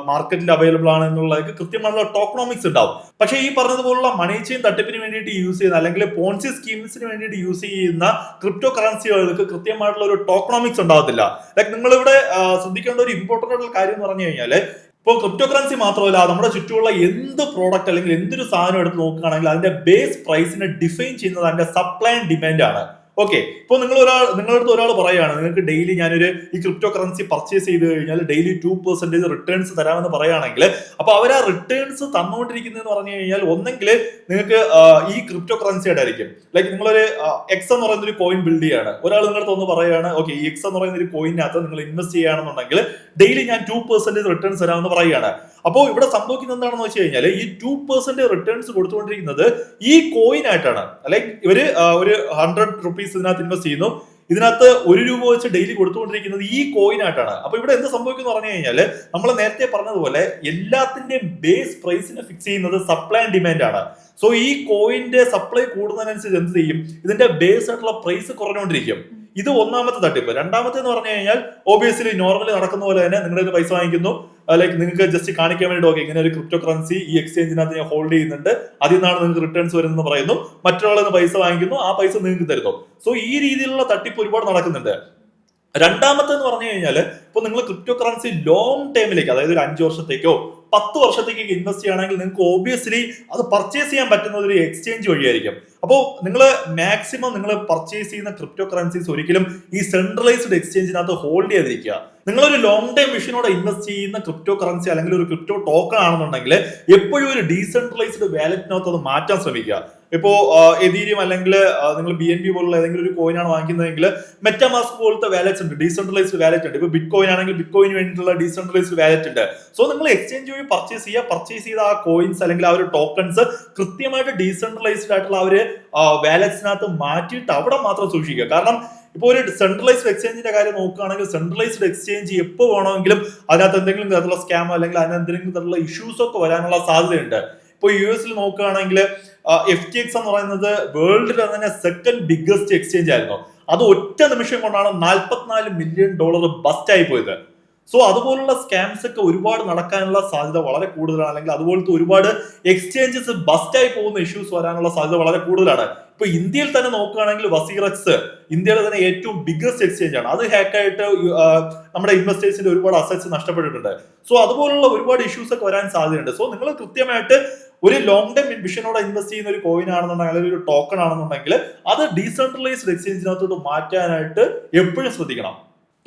മാർക്കറ്റിൽ അവൈലബിൾ ആണ് എന്നുള്ളതൊക്കെ കൃത്യമായിട്ടുള്ള ടോക്കണോമിക്സ് ഉണ്ടാവും. പക്ഷേ ഈ പറഞ്ഞതുപോലുള്ള മണി ചെയിൻ തട്ടിപ്പിന് വേണ്ടിയിട്ട് യൂസ് ചെയ്യുന്ന അല്ലെങ്കിൽ പോൺസി സ്കീംസിന് വേണ്ടിയിട്ട് യൂസ് ചെയ്യുന്ന ക്രിപ്റ്റോ കറൻസികൾക്ക് കൃത്യമായിട്ടുള്ള ഒരു ടോക്കണോമിക്സ് ഉണ്ടാവത്തില്ല. ലൈക്ക് നിങ്ങളിവിടെ ശ്രദ്ധിക്കേണ്ട ഒരു ഇമ്പോർട്ടന്റ് ആയിട്ടുള്ള കാര്യം എന്ന് പറഞ്ഞു കഴിഞ്ഞാൽ ഇപ്പോൾ ക്രിപ്റ്റോ കറൻസി മാത്രമല്ല നമ്മുടെ ചുറ്റുമുള്ള എന്ത് പ്രോഡക്റ്റ് അല്ലെങ്കിൽ എന്തൊരു സാധനം എടുത്ത് നോക്കുകയാണെങ്കിൽ അതിന്റെ ബേസ് പ്രൈസിനെ ഡിഫൈൻ ചെയ്യുന്നത് അതിന്റെ സപ്ലൈ ആൻഡ് ഡിമാൻഡ് ആണ്. ഓക്കെ, ഇപ്പോൾ നിങ്ങളുടെ അടുത്ത് ഒരാൾ പറയുകയാണ് നിങ്ങൾക്ക് ഡെയിലി ഞാനൊരു ഈ ക്രിപ്റ്റോ കറൻസി പർച്ചേസ് ചെയ്ത് കഴിഞ്ഞാൽ ഡെയിലി 2% റിട്ടേൺസ് തരാമെന്ന് പറയുകയാണെങ്കിൽ അപ്പൊ അവർ ആ റിട്ടേൺസ് തന്നുകൊണ്ടിരിക്കുന്നതെന്ന് പറഞ്ഞു കഴിഞ്ഞാൽ ഒന്നെങ്കിൽ നിങ്ങൾക്ക് ഈ ക്രിപ്റ്റോ കറൻസിയുടെ ആയിരിക്കും. ലൈക്ക് നിങ്ങളൊരു എക്സ് എന്ന് പറയുന്ന ഒരു കോയിൻ ബിൽഡ് ചെയ്യാണ്, ഒരാൾ നിങ്ങളുടെ അടുത്ത് ഒന്ന് പറയുകയാണ് ഓക്കെ ഈ എക്സ് എന്ന് പറയുന്ന ഒരു കോയിനകത്ത് നിങ്ങൾ ഇൻവെസ്റ്റ് ചെയ്യുകയാണെന്നുണ്ടെങ്കിൽ ഡെയിലി ഞാൻ 2% റിട്ടേൺസ് തരാമെന്ന് പറയുകയാണ്. അപ്പോൾ ഇവിടെ സംഭവിക്കുന്നത് എന്താണെന്ന് വെച്ച് കഴിഞ്ഞാൽ ഈ 2% റിട്ടേൺസ് കൊടുത്തുകൊണ്ടിരിക്കുന്നത് ഈ കോയിൻ ആയിട്ടാണ്. ലൈക്ക് ഇവര് ഒരു 100 റുപ്പീസ് ഇതിനകത്ത് ഇൻവെസ്റ്റ് ചെയ്യുന്നു, ഇതിനകത്ത് 1 രൂപ വെച്ച് ഡെയിലി കൊടുത്തുകൊണ്ടിരിക്കുന്നത് ഈ കോയിൻ ആയിട്ടാണ്. അപ്പൊ ഇവിടെ എന്ത് സംഭവിക്കുന്നു പറഞ്ഞു കഴിഞ്ഞാൽ നമ്മൾ നേരത്തെ പറഞ്ഞതുപോലെ എല്ലാത്തിന്റെയും ബേസ് പ്രൈസിനെ ഫിക്സ് ചെയ്യുന്നത് സപ്ലൈ ആൻഡ് ഡിമാൻഡ് ആണ്. സോ ഈ കോയിന്റെ സപ്ലൈ കൂടുന്നതിനനുസരിച്ച് എന്ത് ചെയ്യും, ഇതിന്റെ ബേസ് ആയിട്ടുള്ള പ്രൈസ് കുറഞ്ഞുകൊണ്ടിരിക്കും. ഇത് ഒന്നാമത്തെ തട്ടിപ്പ്. രണ്ടാമത്തെ എന്ന് പറഞ്ഞു കഴിഞ്ഞാൽ ഓബിയസ്ലി നോർമലി നടക്കുന്ന പോലെ തന്നെ നിങ്ങളുടെ പൈസ വാങ്ങിക്കുന്നു, ലൈക്ക് നിങ്ങൾക്ക് ജസ്റ്റ് കാണിക്കാൻ വേണ്ടി ഓക്കെ ഇങ്ങനെ ഒരു ക്രിപ്റ്റോ കറൻസി ഈ എക്സ്ചേഞ്ചിനകത്ത് ഞാൻ ഹോൾഡ് ചെയ്യുന്നുണ്ട്, അതിൽ നിന്നാണ് നിങ്ങൾക്ക് റിട്ടേൺസ് വരുന്നത് പറയുന്നു, മറ്റൊരാളിൽ നിന്ന് പൈസ വാങ്ങിക്കുന്നു, ആ പൈസ നിങ്ങൾക്ക് തരുന്നു. സോ ഈ രീതിയിലുള്ള തട്ടിപ്പ് ഒരുപാട് നടക്കുന്നുണ്ട്. രണ്ടാമത്തെ എന്ന് പറഞ്ഞു കഴിഞ്ഞാൽ ഇപ്പൊ നിങ്ങൾ ക്രിപ്റ്റോ കറൻസി ലോങ് ടൈമിലേക്ക്, അതായത് ഒരു 5 വർഷത്തേക്കോ 10 വർഷത്തേക്ക് ഇൻവെസ്റ്റ് ചെയ്യുകയാണെങ്കിൽ നിങ്ങൾക്ക് ഓബിയസ്ലി അത് പർച്ചേസ് ചെയ്യാൻ പറ്റുന്ന ഒരു എക്സ്ചേഞ്ച് വഴിയായിരിക്കും. അപ്പോൾ നിങ്ങൾ മാക്സിമം നിങ്ങൾ പർച്ചേസ് ചെയ്യുന്ന ക്രിപ്റ്റോ കറൻസീസ് ഒരിക്കലും ഈ സെൻട്രലൈസ്ഡ് എക്സ്ചേഞ്ചിനകത്ത് ഹോൾഡ് ചെയ്തിരിക്കുക. നിങ്ങളൊരു ലോങ് ടൈം വിഷനോടെ ഇൻവെസ്റ്റ് ചെയ്യുന്ന ക്രിപ്റ്റോ കറൻസി അല്ലെങ്കിൽ ഒരു ക്രിപ്റ്റോ ടോക്കൺ ആണെന്നുണ്ടെങ്കിൽ എപ്പോഴും ഒരു ഡീസെൻട്രലൈസ്ഡ് വാലറ്റിനകത്ത് അത് മാറ്റാൻ ശ്രമിക്കുക. ഇപ്പോ എതീരിയം അല്ലെങ്കിൽ നിങ്ങൾ BNB പോലുള്ള ഏതെങ്കിലും ഒരു കോയിൻ ആണ് വാങ്ങിക്കുന്നതെങ്കിൽ മെറ്റാമാസ്ക് പോലത്തെ വാലറ്റ്സ് ഉണ്ട്, ഡീസെൻട്രലൈസ്ഡ് വാലറ്റ് ഉണ്ട്. ഇപ്പൊ ബിറ്റ് കോയിൻ ആണെങ്കിൽ ബിറ്റ് കോയിന് വേണ്ടിയിട്ടുള്ള ഡീസെൻട്രലൈസ്ഡ് വാലറ്റ് ഉണ്ട്. സോ നിങ്ങൾ എക്സ്ചേഞ്ച് വഴി പർച്ചേസ് ചെയ്ത ആ കോയിൻസ് അല്ലെങ്കിൽ ആ ഒരു ടോക്കൺസ് കൃത്യമായിട്ട് ഡീസെൻട്രലൈസ്ഡ് ആയിട്ടുള്ള ആ ഒരു വാലറ്റ്സിനകത്ത് മാറ്റിയിട്ട് അവിടെ മാത്രം സൂക്ഷിക്കുക. കാരണം ഇപ്പോൾ ഒരു സെൻട്രലൈസ്ഡ് എക്സ്ചേഞ്ചിന്റെ കാര്യം നോക്കുകയാണെങ്കിൽ സെൻട്രലൈസ്ഡ് എക്സ്ചേഞ്ച് എപ്പോൾ വേണമെങ്കിലും അതിനകത്ത് എന്തെങ്കിലും തരത്തിലുള്ള സ്കാമോ അല്ലെങ്കിൽ അതിനകത്ത് എന്തെങ്കിലും തരത്തിലുള്ള ഇഷ്യൂസ് ഒക്കെ വരാനുള്ള സാധ്യതയുണ്ട്. ഇപ്പോൾ US നോക്കുകയാണെങ്കിൽ FTX എന്ന് പറയുന്നത് വേൾഡിലെ തന്നെ സെക്കൻഡ് ബിഗ്ഗസ്റ്റ് എക്സ്ചേഞ്ച് ആയിരുന്നു. അത് ഒറ്റ നിമിഷം കൊണ്ടാണ് $44 മില്യൺ ബസ്റ്റ് ആയി പോയത്. സോ അതുപോലുള്ള സ്കാംസ് ഒക്കെ ഒരുപാട് നടക്കാനുള്ള സാധ്യത വളരെ കൂടുതലാണ്, അല്ലെങ്കിൽ അതുപോലത്തെ ഒരുപാട് എക്സ്ചേഞ്ചസ് ബസ്റ്റായി പോകുന്ന ഇഷ്യൂസ് വരാനുള്ള സാധ്യത വളരെ കൂടുതലാണ്. ഇപ്പൊ ഇന്ത്യയിൽ തന്നെ നോക്കുകയാണെങ്കിൽ വസീറക്സ് ഇന്ത്യയിലെ തന്നെ ഏറ്റവും ബിഗ്ഗസ്റ്റ് എക്സ്ചേഞ്ച് ആണ്. അത് ഹാക്കായിട്ട് നമ്മുടെ ഇൻവെസ്റ്റേഴ്സിന്റെ ഒരുപാട് അസറ്റ്സ് നഷ്ടപ്പെട്ടിട്ടുണ്ട്. സോ അതുപോലുള്ള ഒരുപാട് ഇഷ്യൂസ് ഒക്കെ വരാൻ സാധ്യതയുണ്ട്. സോ നിങ്ങൾ കൃത്യമായിട്ട് ഒരു ലോങ് ടൈം വിഷനോടെ ഇൻവെസ്റ്റ് ചെയ്യുന്ന ഒരു കോയിൻ ആണെന്നുണ്ടെങ്കിൽ അല്ലെങ്കിൽ ഒരു ടോക്കൺ ആണെന്നുണ്ടെങ്കിൽ അത് ഡീസെൻട്രലൈസ്ഡ് എക്സ്ചേഞ്ചിനകത്തോട്ട് മാറ്റാനായിട്ട് എപ്പോഴും ശ്രദ്ധിക്കണം.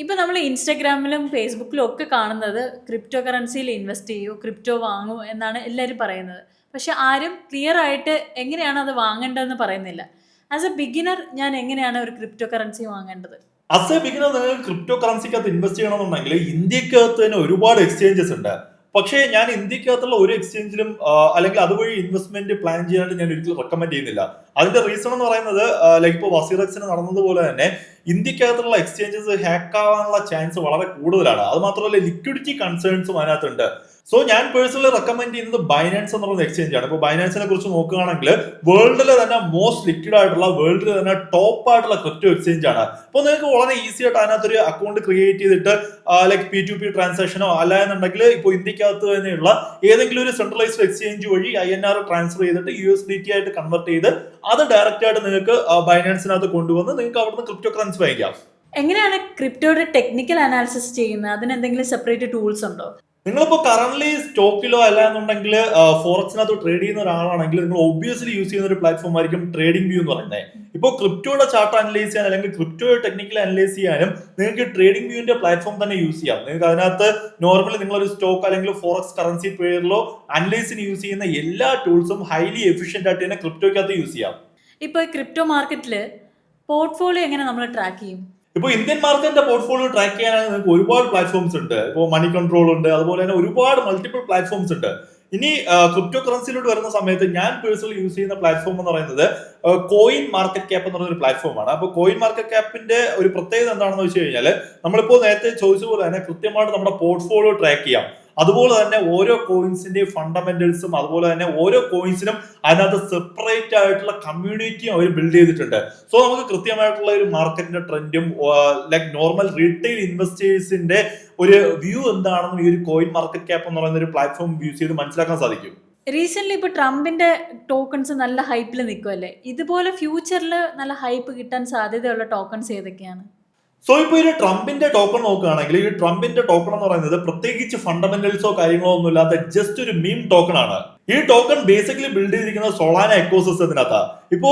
ഇപ്പൊ നമ്മൾ ഇൻസ്റ്റാഗ്രാമിലും ഫേസ്ബുക്കിലും ഒക്കെ കാണുന്നത് ക്രിപ്റ്റോ കറൻസിയിൽ ഇൻവെസ്റ്റ് ചെയ്യൂ, ക്രിപ്റ്റോ വാങ്ങൂ എന്നാണ് എല്ലാവരും പറയുന്നത്. പക്ഷെ ആരും ക്ലിയർ ആയിട്ട് എങ്ങനെയാണ് അത് വാങ്ങേണ്ടതെന്ന് പറയുന്നില്ല. ആസ് എ ബിഗിനർ ഞാൻ എങ്ങനെയാണ് ഒരു ക്രിപ്റ്റോ കറൻസി വാങ്ങേണ്ടത്? ആസ് എ ബിഗിനർ നിങ്ങൾക്ക് ക്രിപ്റ്റോ കറൻസിക്കകത്ത് ഇൻവെസ്റ്റ് ചെയ്യണമെന്നുണ്ടെങ്കിൽ ഇന്ത്യക്കകത്ത് തന്നെ ഒരുപാട് എക്സ്ചേഞ്ചസ് ഉണ്ട്. പക്ഷേ ഞാൻ ഇന്ത്യക്കകത്തുള്ള ഒരു എക്സ്ചേഞ്ചിലും അല്ലെങ്കിൽ അതുവഴി ഇൻവെസ്റ്റ്മെന്റ് പ്ലാൻ ചെയ്യാനായിട്ട് ഞാൻ ഒരിക്കലും റെക്കമെൻഡ് ചെയ്യുന്നില്ല. അതിന്റെ റീസൺ എന്ന് പറയുന്നത് ലൈക്ക് ഇപ്പോൾ വസീറക്സിന് നടന്നതുപോലെ തന്നെ ഇന്ത്യക്കകത്തുള്ള എക്സ്ചേഞ്ചസ് ഹാക്ക് ആവാനുള്ള ചാൻസ് വളരെ കൂടുതലാണ്. അത് മാത്രമല്ല ലിക്വിഡിറ്റി കൺസേൺസും അതിനകത്തുണ്ട്. സോ ഞാൻ പേഴ്സണലി റെക്കമെൻഡ് ചെയ്യുന്നത് ബൈനാൻസ് എന്ന് പറയുന്ന എക്സ്ചേഞ്ച് ആണ്. ഇപ്പോൾ ബൈനാൻസിനെ കുറിച്ച് നോക്കുകയാണെങ്കിൽ വേൾഡിലെ തന്നെ മോസ്റ്റ് ലിക്വിഡ് ആയിട്ടുള്ള, വേൾഡിലെ തന്നെ ടോപ്പ് ആയിട്ടുള്ള ക്രിപ്റ്റോ എക്സ്ചേഞ്ച് ആണ്. അപ്പോൾ നിങ്ങൾക്ക് വളരെ ഈസി ആയിട്ട് അതിനകത്തൊരു അക്കൗണ്ട് ക്രിയേറ്റ് ചെയ്തിട്ട് ലൈക്ക് P2P ട്രാൻസാക്ഷനോ അല്ലാന്നുണ്ടെങ്കിൽ ഇപ്പോൾ ഇന്ത്യക്കകത്ത് തന്നെയുള്ള ഏതെങ്കിലും ഒരു സെൻട്രലൈസ്ഡ് എക്സ്ചേഞ്ച് വഴി INR ട്രാൻസ്ഫർ ചെയ്തിട്ട് USDT ആയിട്ട് കൺവെർട്ട് ചെയ്ത് അത് ഡയറക്റ്റ് ആയിട്ട് നിങ്ങൾക്ക് ബൈനാൻസിനകത്ത് കൊണ്ടുവന്ന് നിങ്ങൾക്ക് അവിടുന്ന് ക്രിപ്റ്റോ കറൻസി വാങ്ങിക്കാം. എങ്ങനെയാണ് ക്രിപ്റ്റോയുടെ ടെക്നിക്കൽ അനാലിസിസ് ചെയ്യുന്നത്? അതിന് എന്തെങ്കിലും സെപ്പറേറ്റ് ടൂൾസ് ഉണ്ടോ? നിങ്ങളിപ്പോ കറന്റ് സ്റ്റോക്കിലോ അല്ലാന്നുണ്ടെങ്കിൽ ഫോറക്സിനകത്ത് ട്രേഡ് ചെയ്യുന്ന ഒരാളാണെങ്കിൽ നിങ്ങൾ ഒബ്വിയസ്ലി യൂസ് ചെയ്യുന്ന ഒരു പ്ലാറ്റ്ഫോം ആയിരിക്കും ട്രേഡിംഗ് വ്യൂ എന്ന് പറയുന്നത്. ഇപ്പോൾ ക്രിപ്റ്റോയുടെ ചാർട്ട് അനലൈസ് ചെയ്യാൻ അല്ലെങ്കിൽ ക്രിപ്റ്റോയുടെ ടെക്നിക്കൽ അനലൈസ് ചെയ്യാനും നിങ്ങൾക്ക് ട്രേഡിംഗ് വ്യൂവിന്റെ പ്ലാറ്റ്ഫോം തന്നെ യൂസ് ചെയ്യാം. നിങ്ങൾക്ക് അതിനകത്ത് നോർമലി നിങ്ങളൊരു സ്റ്റോക്ക് അല്ലെങ്കിൽ ഫോറക്സ് കറൻസി പെയറിലോ അനലൈസിന് യൂസ് ചെയ്യുന്ന എല്ലാ ടൂൾസും ഹൈലി എഫിഷ്യന്റ് ആയിട്ട് തന്നെ ക്രിപ്റ്റോയ്ക്കകത്ത് യൂസ് ചെയ്യാം. ഇപ്പോൾ ക്രിപ്റ്റോ മാർക്കറ്റിൽ പോർട്ട്ഫോളിയോ എങ്ങനെ നമ്മൾ ട്രാക്ക് ചെയ്യും? ഇപ്പോൾ ഇന്ത്യൻ മാർക്കറ്റിന്റെ പോർട്ട്ഫോളിയോ ട്രാക്ക് ചെയ്യാനായി നിങ്ങൾക്ക് ഒരുപാട് പ്ലാറ്റ്ഫോംസ് ഉണ്ട്. ഇപ്പോൾ മണി കൺട്രോൾ ഉണ്ട്, അതുപോലെ തന്നെ ഒരുപാട് മൾട്ടിപ്പിൾ പ്ലാറ്റ്ഫോംസ് ഉണ്ട്. ഇനി ക്രിപ്റ്റോ കറൻസിയിലോട്ട് വരുന്ന സമയത്ത് ഞാൻ പേഴ്സണലി യൂസ് ചെയ്യുന്ന പ്ലാറ്റ്ഫോം എന്ന് പറയുന്നത് കോയിൻ മാർക്കറ്റ് ക്യാപ്പ് എന്ന് പറയുന്ന ഒരു പ്ലാറ്റ്ഫോമാണ്. അപ്പോൾ കോയിൻ മാർക്കറ്റ് ക്യാപ്പിന്റെ ഒരു പ്രത്യേകത എന്താണെന്ന് വെച്ച് കഴിഞ്ഞാൽ നമ്മളിപ്പോൾ നേരത്തെ ചോദിച്ച പോലെ തന്നെ കൃത്യമായിട്ട് നമ്മുടെ പോർട്ട്ഫോളിയോ ട്രാക്ക് ചെയ്യാം. അതുപോലെ തന്നെ ഓരോ കോയിൻസിന്റെയും ഫണ്ടമെന്റൽസും അതുപോലെ തന്നെ ഓരോ കോയിൻസിനും അതിനകത്ത് സെപ്പറേറ്റ് ആയിട്ടുള്ള കമ്മ്യൂണിറ്റിയും അവർ ബിൽഡ് ചെയ്തിട്ടുണ്ട്. സോ നമുക്ക് കൃത്യമായിട്ടുള്ള ഒരു മാർക്കറ്റിന്റെ ട്രെൻഡും ലൈക് നോർമൽ റീറ്റെയിൽ ഇൻവെസ്റ്റേഴ്സിന്റെ ഒരു വ്യൂ എന്താണെന്ന് ഈ ഒരു കോയിൻ മാർക്കറ്റ് ക്യാപ്പ് എന്ന് പറയുന്ന ഒരു പ്ലാറ്റ്ഫോം യൂസ് ചെയ്ത് മനസ്സിലാക്കാൻ സാധിക്കും. റീസെന്റ് ഇപ്പൊ ട്രംപിന്റെ ടോക്കൺസ് നല്ല ഹൈപ്പിൽ നിൽക്കുമല്ലേ? ഇതുപോലെ ഫ്യൂച്ചറിൽ നല്ല ഹൈപ്പ് കിട്ടാൻ സാധ്യതയുള്ള ടോക്കൺസ് ഏതൊക്കെയാണ്? സോ ഇപ്പോൾ ഒരു ട്രംപിന്റെ ടോക്കൺ നോക്കുകയാണെങ്കിൽ ഈ ട്രംപിന്റെ ടോക്കൺ എന്ന് പറയുന്നത് പ്രത്യേകിച്ച് ഫണ്ടമെന്റൽസോ കാര്യങ്ങളോ ഒന്നും ഇല്ലാത്ത ജസ്റ്റ് ഒരു മീം ടോക്കൺ ആണ്. ഈ ടോക്കൺ ബേസിക്കലി ബിൽഡ് ചെയ്തിരിക്കുന്നത് സൊളാന എക്കോസിസ്റ്റത്തിനകത്ത്. ഇപ്പോ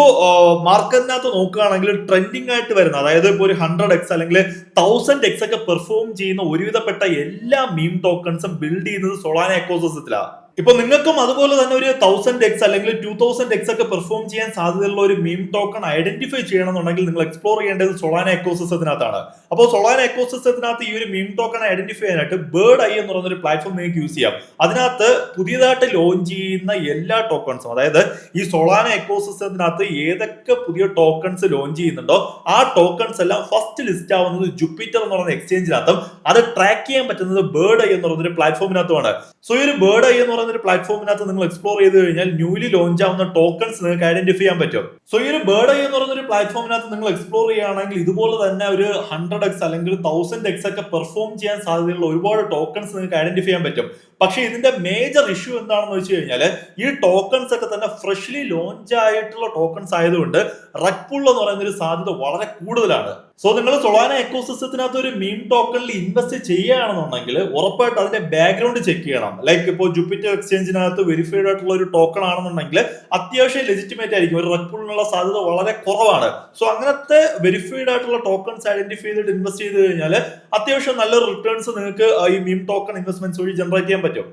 മാർക്കറ്റിനകത്ത് നോക്കുകയാണെങ്കിൽ ട്രെൻഡിങ് ആയിട്ട് വരുന്ന, അതായത് ഇപ്പോൾ ഒരു 100x അല്ലെങ്കിൽ 1000x ഒക്കെ പെർഫോം ചെയ്യുന്ന ഒരുവിധപ്പെട്ട എല്ലാ മീം ടോക്കൺസും ബിൽഡ് ചെയ്യുന്നത് സൊളാന എക്കോസിസ്റ്റത്തിലാണ്. ഇപ്പൊ നിങ്ങൾക്കും അതുപോലെ തന്നെ ഒരു 1000x അല്ലെങ്കിൽ 2000x ഒക്കെ പെർഫോം ചെയ്യാൻ സാധ്യതയുള്ള ഒരു മീം ടോക്കൺ ഐഡന്റിഫൈ ചെയ്യണമെന്നുണ്ടെങ്കിൽ നിങ്ങൾ എക്സ്പ്ലോർ ചെയ്യേണ്ടത് സൊളാന എക്കോസിസ്റ്റത്തിനകത്താണ്. അപ്പോൾ സൊളാന എക്കോസിസ്റ്റത്തിനകത്ത് ഈ ഒരു മീം ടോക്കൺ ഐഡന്റിഫൈ ചെയ്യാനായിട്ട് ബേർഡ് ഐ എന്ന് പറയുന്ന ഒരു പ്ലാറ്റ്ഫോം നിങ്ങൾക്ക് യൂസ് ചെയ്യാം. അതിനകത്ത് പുതിയതായിട്ട് ലോഞ്ച് ചെയ്യുന്ന എല്ലാ ടോക്കൺസും, അതായത് ഈ സൊളാന എക്കോസിസ്റ്റത്തിനകത്ത് ഏതൊക്കെ പുതിയ ടോക്കൺസ് ലോഞ്ച് ചെയ്യുന്നുണ്ടോ ആ ടോക്കൺസ് എല്ലാം ഫസ്റ്റ് ലിസ്റ്റ് ആവുന്നത് ജുപ്പിറ്റർ എന്ന് പറയുന്ന എക്സ്ചേഞ്ചിനകത്തും അത് ട്രാക്ക് ചെയ്യാൻ പറ്റുന്നത് ബേർഡ് ഐ എന്ന് പറയുന്ന ഒരു പ്ലാറ്റ്ഫോമിനകത്തുമാണ്. സോ ഈ ഒരു ബേർഡ് ഐ എന്ന് പറയുന്ന ഒരു പ്ലാറ്റ്ഫോമിനകത്ത് നിങ്ങൾ എക്സ്പ്ലോർ ചെയ്ത് കഴിഞ്ഞാൽ ന്യൂലി ലോഞ്ച് ആവുന്ന ടോക്കൺസ് നിങ്ങൾക്ക് ഐഡന്റിഫൈ ചെയ്യാൻ പറ്റും. സോ ഈ ഒരു ബേർഡ് ഐ എന്ന് പറയുന്ന ഒരു പ്ലാറ്റ്ഫോമിനകത്ത് നിങ്ങൾ എക്സ്പ്ലോർ ചെയ്യുകയാണെങ്കിൽ ഇതുപോലെ തന്നെ ഒരു 100x അല്ലെങ്കിൽ 1000x ഒക്കെ പെർഫോം ചെയ്യാൻ സാധ്യതയുള്ള ഒരുപാട് ടോക്കൺസ് നിങ്ങൾക്ക് ഐഡന്റിഫൈ ചെയ്യാൻ പറ്റും. പക്ഷെ ഇതിന്റെ മേജർ ഇഷ്യൂ എന്താണെന്ന് വെച്ച് കഴിഞ്ഞാൽ ഈ ടോക്കൺസ് ഒക്കെ തന്നെ ഫ്രഷ്ലി ലോഞ്ച് ആയിട്ടുള്ള ടോക്കൺസ് ആയതുകൊണ്ട് റഗ് പുൾ എന്ന് പറയുന്ന ഒരു സാധ്യത വളരെ കൂടുതലാണ്. സോ നിങ്ങൾ സൊളാന എക്കോസിസ്റ്റത്തിനകത്ത് ഒരു മീം ടോക്കണിൽ ഇൻവെസ്റ്റ് ചെയ്യുകയാണെന്നുണ്ടെങ്കിൽ ഉറപ്പായിട്ട് അതിന്റെ ബാക്ക്ഗ്രൗണ്ട് ചെക്ക് ചെയ്യണം. ലൈക്ക് ഇപ്പോൾ ജുപ്പിറ്റർ എക്സ്ചേഞ്ചിനകത്ത് വെരിഫൈഡ് ആയിട്ടുള്ള ഒരു ടോക്കൺ ആണെന്നുണ്ടെങ്കിൽ അത്യാവശ്യം ലെജിറ്റിമേറ്റ് ആയിരിക്കും, ഒരു റഗ് പുള്ളിനുള്ള സാധ്യത വളരെ കുറവാണ്. സോ അങ്ങനത്തെ വെരിഫൈഡ് ആയിട്ടുള്ള ടോക്കൺസ് ഐഡന്റിഫൈ ചെയ്തിട്ട് ഇൻവെസ്റ്റ് ചെയ്ത് കഴിഞ്ഞാൽ അത്യാവശ്യം നല്ലൊരു റിട്ടേൺസ് നിങ്ങൾക്ക് ഈ മീം ടോക്കൺ ഇൻവെസ്റ്റ്മെന്റ്സ് വഴി ജനറേറ്റ് ചെയ്യാൻ പറ്റും.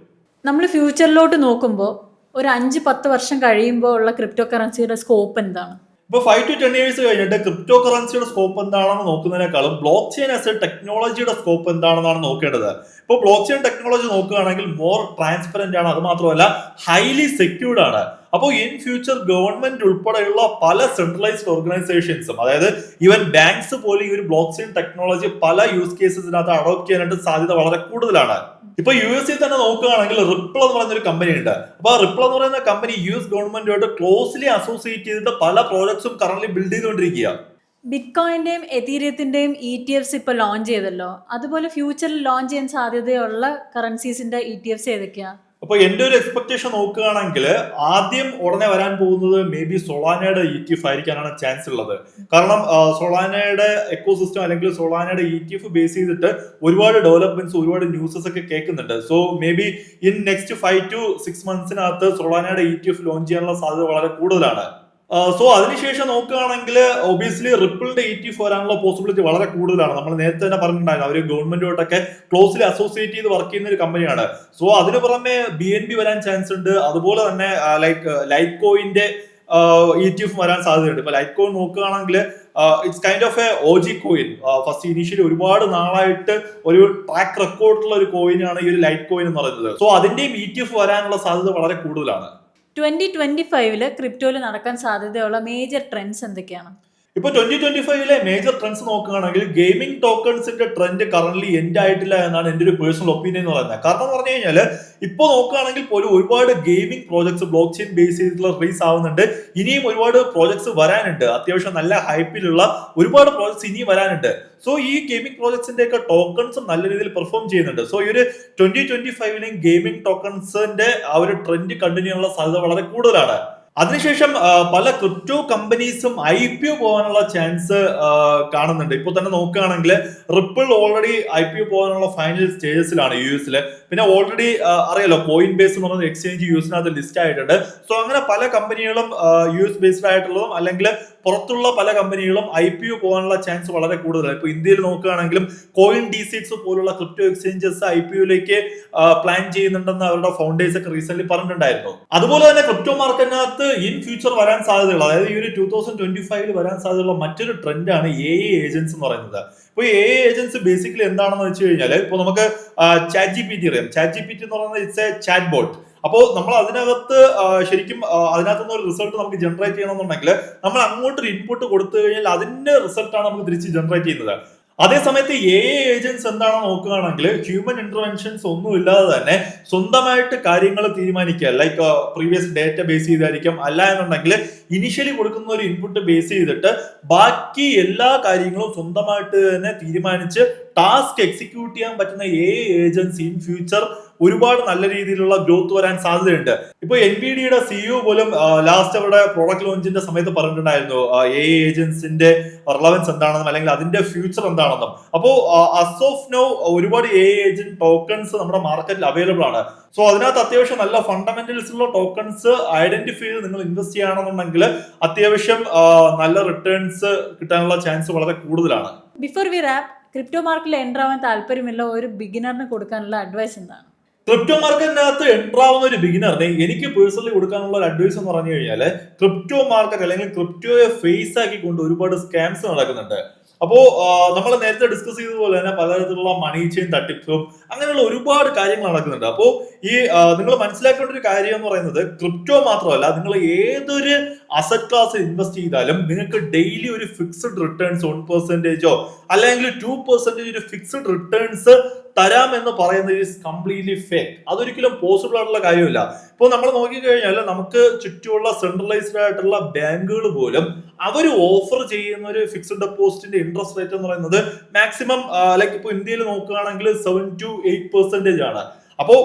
നമ്മൾ ഫ്യൂച്ചറിലോട്ട് നോക്കുമ്പോൾ ഒരു 5-10 വർഷം കഴിയുമ്പോൾ ഉള്ള ക്രിപ്റ്റോ കറൻസിയുടെ സ്കോപ്പ് എന്താണ്? ഇപ്പൊ 5 to 10 years കഴിഞ്ഞിട്ട് ക്രിപ്റ്റോ കറൻസിയുടെ സ്കോപ്പ് എന്താണെന്ന് നോക്കുന്നതിനേക്കാളും ബ്ലോക്ക് ചെയിൻ ആസ് എ ടെക്നോളജിയുടെ സ്കോപ്പ് എന്താണെന്നാണ് നോക്കേണ്ടത്. ഇപ്പോൾ ബ്ലോക്ക് ചെയിൻ ടെക്നോളജി നോക്കുകയാണെങ്കിൽ മോർ ട്രാൻസ്പെറന്റ് ആണ്, അത് മാത്രമല്ല ഹൈലി സെക്യൂർഡ് ആണ്. അപ്പോൾ ഇൻ ഫ്യൂച്ചർ ഗവൺമെന്റ് ഉൾപ്പെടെയുള്ള പല സെൻട്രലൈസ്ഡ് ഓർഗനൈസേഷൻസും, അതായത് ഈവൻ ബാങ്ക്സ് പോലും ഈ ഒരു ബ്ലോക്ക് ചെയിൻ ടെക്നോളജി പല യൂസ് കേസസിനകത്ത് അഡോപ്റ്റ് ചെയ്യാനായിട്ട് സാധ്യത വളരെ കൂടുതലാണ്. ഇപ്പൊ US തന്നെ നോക്കുകയാണെങ്കിൽ റിപ്പിൾ എന്ന് പറയുന്ന ഒരു കമ്പനി ഉണ്ട്. അപ്പൊ ആ റിപ്പിൾ എന്ന് പറയുന്ന കമ്പനി US ഗവൺമെന്റുമായിട്ട് ക്ലോസ്ലി അസോസിയേറ്റ് ചെയ്തിട്ട് പല പ്രോജക്ട്സും കറന്റ് ബിൽഡ് ചെയ്തുകൊണ്ടിരിക്കുക. ബിറ്റ്കോയിന്റെയും എതീരിയത്തിന്റെയും ETF ഇപ്പോൾ ലോഞ്ച് ചെയ്തല്ലോ. അതുപോലെ ഫ്യൂച്ചറിൽ ലോഞ്ച് ചെയ്യാൻ സാധ്യതയുള്ള കറൻസീസിന്റെ ETFs ഏതൊക്കെയാ? അപ്പൊ എന്റെ ഒരു എക്സ്പെക്ടേഷൻ നോക്കുകയാണെങ്കിൽ ആദ്യം ഉടനെ വരാൻ പോകുന്നത് മേ ബി സൊളാനയുടെ ETF ആയിരിക്കാനാണ് ചാൻസ് ഉള്ളത്. കാരണം സൊളാനയുടെ എക്കോസിസ്റ്റം അല്ലെങ്കിൽ സൊളാനയുടെ ETF ബേസ് ചെയ്തിട്ട് ഒരുപാട് ഡെവലപ്മെന്റ്സ്, ഒരുപാട് ന്യൂസസ് ഒക്കെ കേൾക്കുന്നുണ്ട്. So may be in next 5 to 6 monthsനകത്ത് സൊളാനയുടെ ETF launch ചെയ്യാനുള്ള സാധ്യത വളരെ കൂടുതലാണ്. സോ അതിനുശേഷം നോക്കുകയാണെങ്കിൽ ഒബിയസ്ലി റിപ്പിളിന്റെ ETF വരാനുള്ള പോസിബിലിറ്റി വളരെ കൂടുതലാണ്. നമ്മൾ നേരത്തെ തന്നെ പറഞ്ഞിട്ടുണ്ടായിരുന്നു, അവർ ഗവൺമെന്റുമായിട്ടൊക്കെ ക്ലോസ്ലി അസോസിയേറ്റ് ചെയ്ത് വർക്ക് ചെയ്യുന്ന ഒരു കമ്പനിയാണ്. സോ അതിന് പുറമെ BNB വരാൻ ചാൻസ് ഉണ്ട്. അതുപോലെ തന്നെ ലൈറ്റ് കോയിന്റെ ETF വരാൻ സാധ്യതയുണ്ട്. ഇപ്പൊ ലൈറ്റ് കോയിൻ നോക്കുകയാണെങ്കിൽ it's kind of A OG coin. First initially ഒരുപാട് നാളായിട്ട് ഒരു ട്രാക്ക് റെക്കോർഡുള്ള ഒരു കോയിനാണ് ഈ ഒരു ലൈറ്റ് കോയിൻ എന്ന് പറയുന്നത്. സോ അതിന്റെയും ETF വരാനുള്ള സാധ്യത വളരെ കൂടുതലാണ്. 2025 ക്രിപ്റ്റോയിൽ നടക്കാൻ സാധ്യതയുള്ള മേജർ ട്രെൻഡ്സ് എന്തൊക്കെയാണ്? ഇപ്പൊ 2025 മേജർ ട്രെൻഡ്സ് നോക്കുകയാണെങ്കിൽ ഗെയിമിംഗ് ടോക്കൺസിന്റെ ട്രെൻഡ് കറന്റ് എൻഡ് ആയിട്ടില്ല എന്നാണ് എന്റെ ഒരു പേഴ്സണൽ ഒപ്പീനിയൻ എന്ന് പറയുന്നത്. കാരണം എന്ന് പറഞ്ഞു കഴിഞ്ഞാൽ ഇപ്പൊ നോക്കുകയാണെങ്കിൽ പോലും ഒരുപാട് gaming projects block chain base ചെയ്തിട്ടുള്ള റിലീസ് ആവുന്നുണ്ട്. ഇനിയും ഒരുപാട് പ്രോജക്ട്സ് വരാനുണ്ട്. അത്യാവശ്യം നല്ല ഹൈപ്പിലുള്ള ഒരുപാട് പ്രോജക്ട്സ് ഇനിയും വരാനുണ്ട്. സോ ഈ ഗെയിമിംഗ് പ്രോജക്ട്സിന്റെ ഒക്കെ ടോക്കൺസും നല്ല രീതിയിൽ പെർഫോം ചെയ്യുന്നുണ്ട്. സോ ഈ ഒരു 2025 ഗെയിമിംഗ് ടോക്കൺസിന്റെ ആ ഒരു ട്രെൻഡ് കണ്ടിന്യൂ ചെയ്യാനുള്ള സാധ്യത വളരെ കൂടുതലാണ്. അതിനുശേഷം പല ക്രിപ്റ്റോ കമ്പനീസും IPO പോകാനുള്ള ചാൻസ് കാണുന്നുണ്ട്. ഇപ്പോൾ തന്നെ നോക്കുകയാണെങ്കിൽ റിപ്പിൾ ഓൾറെഡി IPO പോകാനുള്ള ഫൈനൽ സ്റ്റേജസിലാണ് US. പിന്നെ ഓൾറെഡി അറിയാലോ, കോയിൻ ബേസ് എന്ന് പറയുന്ന എക്സ്ചേഞ്ച് US ലിസ്റ്റ് ആയിട്ടുണ്ട്. സോ അങ്ങനെ പല കമ്പനികളും US ബേസ്ഡ് ആയിട്ടുള്ളതും അല്ലെങ്കിൽ പുറത്തുള്ള പല കമ്പനികളും IPO പോകാനുള്ള ചാൻസ് വളരെ കൂടുതലാണ്. ഇപ്പൊ ഇന്ത്യയിൽ നോക്കുകയാണെങ്കിലും കോയിൻ D6 പോലുള്ള ക്രിപ്റ്റോ എക്സ്ചേഞ്ചസ് IPOയിലേക്ക് പ്ലാൻ ചെയ്യുന്നുണ്ടെന്ന് അവരുടെ ഫൗണ്ടേഴ്സ് ഒക്കെ റീസെന്റ് പറഞ്ഞിട്ടുണ്ടായിരുന്നു. അതുപോലെ തന്നെ ക്രിപ്റ്റോ മാർക്കറ്റിനകത്ത് ഇൻ ഫ്യൂച്ചർ വരാൻ സാധ്യതയുള്ള, അതായത് ഈ ഒരു 2025 വരാൻ സാധ്യതയുള്ള മറ്റൊരു ട്രെൻഡാണ് AI ഏജൻസ് എന്ന് പറയുന്നത്. ഇപ്പൊ AI ഏജൻസ് ബേസിക്കലി എന്താണെന്ന് വെച്ച് കഴിഞ്ഞാൽ, ഇപ്പൊ നമുക്ക് ChatGPT അറിയാം. ChatGPT എന്ന് പറയുന്നത് ഇറ്റ്സ് എ ചാറ്റ് ബോട്ട്. അപ്പോൾ നമ്മൾ അതിനകത്ത് ശരിക്കും അതിനകത്തുനിന്ന് ഒരു റിസൾട്ട് നമുക്ക് ജനറേറ്റ് ചെയ്യണമെന്നുണ്ടെങ്കിൽ നമ്മൾ അങ്ങോട്ടൊരു ഇൻപുട്ട് കൊടുത്തു കഴിഞ്ഞാൽ അതിന്റെ റിസൾട്ടാണ് നമുക്ക് തിരിച്ച് ജനറേറ്റ് ചെയ്യുന്നത്. അതേസമയത്ത് AI ഏജൻസ് എന്താണെന്ന് നോക്കുകയാണെങ്കിൽ ഹ്യൂമൻ ഇന്റർവെൻഷൻസ് ഒന്നും ഇല്ലാതെ തന്നെ സ്വന്തമായിട്ട് കാര്യങ്ങൾ തീരുമാനിക്കുക. ലൈക്ക് പ്രീവിയസ് ഡേറ്റ ബേസ് ചെയ്തായിരിക്കും, അല്ല എന്നുണ്ടെങ്കിൽ ഇനിഷ്യലി കൊടുക്കുന്ന ഒരു ഇൻപുട്ട് ബേസ് ചെയ്തിട്ട് ബാക്കി എല്ലാ കാര്യങ്ങളും സ്വന്തമായിട്ട് തന്നെ തീരുമാനിച്ച് ടാസ്ക് എക്സിക്യൂട്ട് ചെയ്യാൻ പറ്റുന്ന AI ഏജൻസ് ഇൻ ഫ്യൂച്ചർ ഒരുപാട് നല്ല രീതിയിലുള്ള ഗ്രോത്ത് വരാൻ സാധ്യതയുണ്ട്. ഇപ്പൊ NVIDIAയുടെ CEO പോലും ലാസ്റ്റ് അവരുടെ പ്രോഡക്റ്റ് ലോഞ്ചിന്റെ സമയത്ത് പറഞ്ഞിട്ടുണ്ടായിരുന്നു AI ഏജൻസിന്റെ റിലവൻസ് എന്താണെന്നും അല്ലെങ്കിൽ അതിന്റെ ഫ്യൂച്ചർ എന്താണെന്നും. അപ്പോൾ അസ് ഓഫ് നൗ ഒരുപാട് AI ഏജന്റ് ടോക്കൺസ് നമ്മുടെ മാർക്കറ്റിൽ അവൈലബിൾ ആണ്. സോ അതിനകത്ത് അത്യാവശ്യം നല്ല ഫണ്ടമെന്റൽസ് ഉള്ള ടോക്കൺസ് ഐഡന്റിഫൈ ചെയ്ത് നിങ്ങൾ ഇൻവെസ്റ്റ് ചെയ്യുകയാണെന്നുണ്ടെങ്കിൽ അത്യാവശ്യം നല്ല റിട്ടേൺസ് കിട്ടാനുള്ള ചാൻസ് വളരെ കൂടുതലാണ്. ബിഫോർ വി റാപ്പ്, ക്രിപ്റ്റോ മാർക്കറ്റിൽ എൻ്റർ ആവാൻ താല്പര്യമുള്ള ഒരു ബിഗിനറിന് കൊടുക്കാനുള്ള അഡ്വൈസ് എന്താണ്? ക്രിപ്റ്റോ മാർക്കറ്റിനകത്ത് എൻ്റർ ആവുന്ന ഒരു ബിഗിനറിന് എനിക്ക് പേഴ്സണലി കൊടുക്കാനുള്ള ഒരു അഡ്വൈസ് എന്ന് പറഞ്ഞു കഴിഞ്ഞാൽ, ക്രിപ്റ്റോ മാർക്കറ്റ് അല്ലെങ്കിൽ ക്രിപ്റ്റോയെ ഫേസ് ആക്കിക്കൊണ്ട് ഒരുപാട് സ്കാംസ് നടക്കുന്നുണ്ട്. അപ്പോ നമ്മൾ നേരത്തെ ഡിസ്കസ് ചെയ്തതുപോലെ തന്നെ പലതരത്തിലുള്ള മണി ചെയിൻ തട്ടിപ്പും അങ്ങനെയുള്ള ഒരുപാട് കാര്യങ്ങൾ നടക്കുന്നുണ്ട്. അപ്പോൾ ഈ നിങ്ങൾ മനസ്സിലാക്കേണ്ട ഒരു കാര്യം എന്ന് പറയുന്നത്, ക്രിപ്റ്റോ മാത്രമല്ല, നിങ്ങൾ ഏതൊരു അസറ്റ് ക്ലാസ് ഇൻവെസ്റ്റ് ചെയ്താലും നിങ്ങൾക്ക് ഡെയിലി ഒരു ഫിക്സ്ഡ് റിട്ടേൺസ് 1% അല്ലെങ്കിൽ 2% ഒരു ഫിക്സ്ഡ് റിട്ടേൺസ് തരാമെന്ന് പറയുന്നത് ഈസ് കംപ്ലീറ്റ്ലി ഫേക്ക്. അതൊരിക്കലും പോസിബിൾ ആയിട്ടുള്ള കാര്യമില്ല. ഇപ്പോൾ നമ്മൾ നോക്കിക്കഴിഞ്ഞാൽ നമുക്ക് ചുറ്റുമുള്ള സെൻട്രലൈസ്ഡ് ആയിട്ടുള്ള ബാങ്കുകൾ പോലും അവർ ഓഫർ ചെയ്യുന്ന ഒരു ഫിക്സ്ഡ് ഡെപ്പോസിറ്റിന്റെ ഇൻട്രസ്റ്റ് റേറ്റ് എന്ന് പറയുന്നത് മാക്സിമം ലൈക്ക് ഇപ്പോൾ ഇന്ത്യയിൽ നോക്കുകയാണെങ്കിൽ 7 to 8% ആണ്. അപ്പോ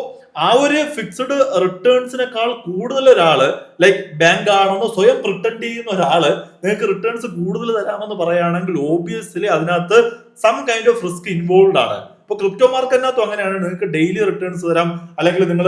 ആ ഒരു ഫിക്സ്ഡ് റിട്ടേൺസിനേക്കാൾ കൂടുതൽ ഒരാള് ലൈക്ക് ബാങ്ക് ആണെന്ന് സ്വയം പ്രിട്ടൻഡ് ചെയ്യുന്ന ഒരാള് നിങ്ങൾക്ക് റിട്ടേൺസ് കൂടുതൽ തരാമെന്ന് പറയുകയാണെങ്കിൽ ഓബിയസ്ലി അതിനകത്ത് some kind of risk involve ആണ്. ഇപ്പൊ ക്രിപ്റ്റോ മാർക്കറ്റിനകത്തും അങ്ങനെയാണ്. നിങ്ങൾക്ക് ഡെയിലി റിട്ടേൺസ് തരാം, അല്ലെങ്കിൽ നിങ്ങൾ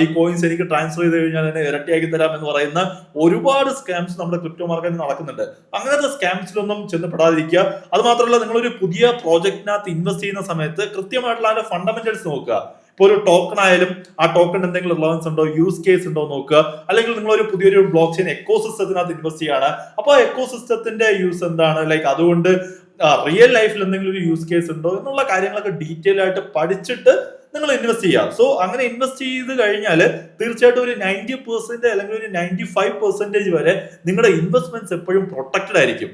ഈ കോയിൻസ് എനിക്ക് ട്രാൻസ്ഫർ ചെയ്ത് കഴിഞ്ഞാൽ തന്നെ ഇരട്ടിയാക്കി തരാം എന്ന് പറയുന്ന ഒരുപാട് സ്കാംസ് നമ്മുടെ ക്രിപ്റ്റോ മാർക്കറ്റിൽ നടക്കുന്നുണ്ട്. അങ്ങനത്തെ സ്കാംസിലൊന്നും ചെന്നപ്പെടാതിരിക്കുക. അത് മാത്രമല്ല, നിങ്ങളൊരു പുതിയ പ്രോജക്റ്റിനകത്ത് ഇൻവെസ്റ്റ് ചെയ്യുന്ന സമയത്ത് കൃത്യമായിട്ടുള്ള അതിന്റെ ഫണ്ടമെന്റൽസ് നോക്കുക. ഇപ്പോൾ ഒരു ടോക്കൺ ആയാലും ആ ടോക്കൺ എന്തെങ്കിലും റിലവൻസ് ഉണ്ടോ, യൂസ് കേസ് ഉണ്ടോ നോക്കുക. അല്ലെങ്കിൽ നിങ്ങൾ ഒരു പുതിയൊരു ബ്ലോക്ക് ചെയിൻ എക്കോസിസ്റ്റത്തിനകത്ത് ഇൻവെസ്റ്റ് ചെയ്യാണ്, അപ്പോൾ ആ എക്കോസിസ്റ്റത്തിന്റെ യൂസ് എന്താണ്, ലൈക്ക് അതുകൊണ്ട് റിയൽ ലൈഫിൽ എന്തെങ്കിലും ഒരു യൂസ് കേസ് ഉണ്ടോ എന്നുള്ള കാര്യങ്ങളൊക്കെ ഡീറ്റെയിൽ ആയിട്ട് പഠിച്ചിട്ട് നിങ്ങൾ ഇൻവെസ്റ്റ് ചെയ്യുക. സോ അങ്ങനെ ഇൻവെസ്റ്റ് ചെയ്ത് കഴിഞ്ഞാൽ തീർച്ചയായിട്ടും ഒരു 90% അല്ലെങ്കിൽ ഒരു 95% വരെ നിങ്ങളുടെ ഇൻവെസ്റ്റ്മെന്റ്സ് എപ്പോഴും പ്രൊട്ടക്റ്റഡ് ആയിരിക്കും.